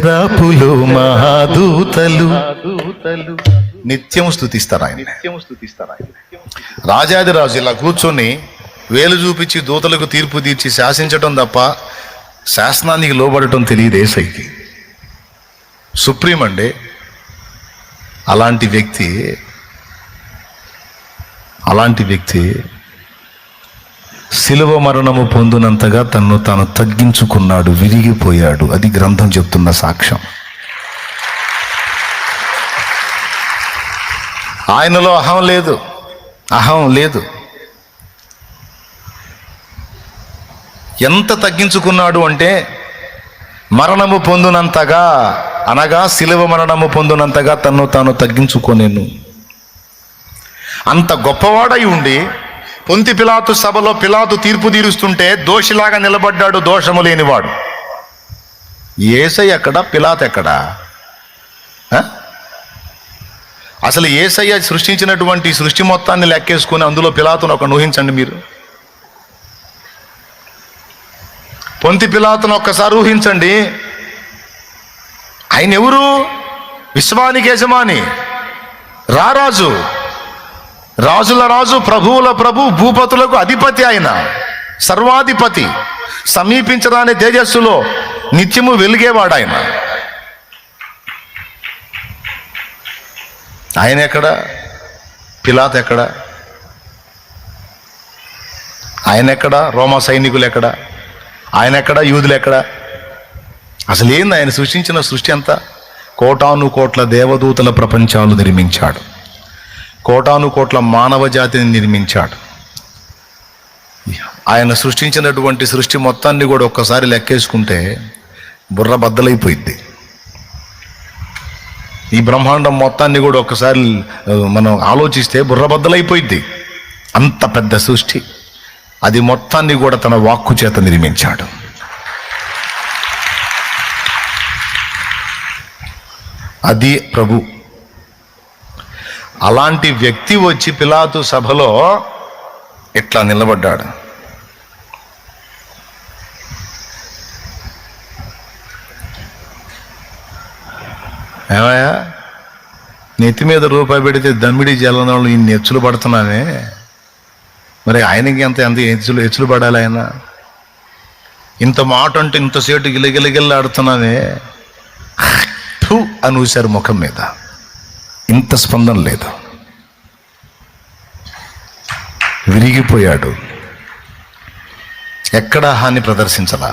రాపులు మహాదూతలు నిత్యం స్తుతిస్తారు ఆయన. రాజాదిరాజు ఇలా కూర్చొని వేలు చూపించి దూతలకు తీర్పు తీర్చి శాసించటం తప్ప శాసనానికి లోబడటం తెలియదు యేసయ్యకి. సుప్రీం అండి. అలాంటి వ్యక్తి శిలువ మరణము పొందినంతగా తన్ను తాను తగ్గించుకున్నాడు, విరిగిపోయాడు. అది గ్రంథం చెప్తున్న సాక్ష్యం. ఆయనలో అహం లేదు. ఎంత తగ్గించుకున్నాడు అంటే మరణము పొందినంతగా, అనగా శిలువ మరణము పొందినంతగా తన్ను తాను తగ్గించుకోనేను. అంత గొప్పవాడై ఉండి పొంతి పిలాతు సభలో పిలాతు తీర్పు తీరుస్తుంటే దోషిలాగా నిలబడ్డాడు, దోషము లేనివాడు. యేసయ్య ఎక్కడ, పిలాతు ఎక్కడా? అసలు యేసయ్య సృష్టించినటువంటి సృష్టి మొత్తాన్ని లెక్కేసుకుని అందులో పిలాతును ఒక ఊహించండి మీరు. పొంతి పిలాతును ఒక్కసారి ఊహించండి. ఆయన ఎవరు? విశ్వానికి యజమాని, రారాజు, రాజుల రాజు, ప్రభువుల ప్రభు, భూపతులకు అధిపతి. ఆయన సర్వాధిపతి. సమీపించరాని తేజస్సులో నిత్యము వెలిగేవాడు ఆయన. ఆయన ఎక్కడ? పిలాతు ఎక్కడ? ఆయన ఎక్కడ? రోమా సైనికులు ఎక్కడ? ఆయన ఎక్కడ? యూదులు ఎక్కడ? అసలు ఏంది ఆయన సృష్టించిన సృష్టి అంతా? కోటాను కోట్ల దేవదూతల ప్రపంచాలు నిర్మించాడు, కోటాను కోట్ల మానవ జాతిని నిర్మించాడు. ఆయన సృష్టించినటువంటి సృష్టి మొత్తాన్ని కూడా ఒక్కసారి లెక్కేసుకుంటే బుర్ర బద్దలైపోయింది. ఈ బ్రహ్మాండం మొత్తాన్ని కూడా ఒక్కసారి మనం ఆలోచిస్తే బుర్ర బద్దలైపోయింది. అంత పెద్ద సృష్టి, అది మొత్తాన్ని కూడా తన వాక్కు చేత నిర్మించాడు. అది ప్రభు. అలాంటి వ్యక్తి వచ్చి పిలాతు సభలో ఇట్లా నిలబడ్డాడు. ఏమయ్యా, నెత్తి మీద రూపాయి పెడితే దమ్మిడి జలంలో ఇన్ని ఎచ్చులు పడుతున్నానే, మరి ఆయనకి ఎంత ఎచ్చులు పడాలి? ఆయన ఇంత మాట అంటే ఇంతసేటు గిలగిలగిల్లాడుతున్నానే అని ఊశారు ముఖం మీద. ఇంత స్పందన లేదు, విరిగిపోయాడు. ఎక్కడా హాని ప్రదర్శించలా.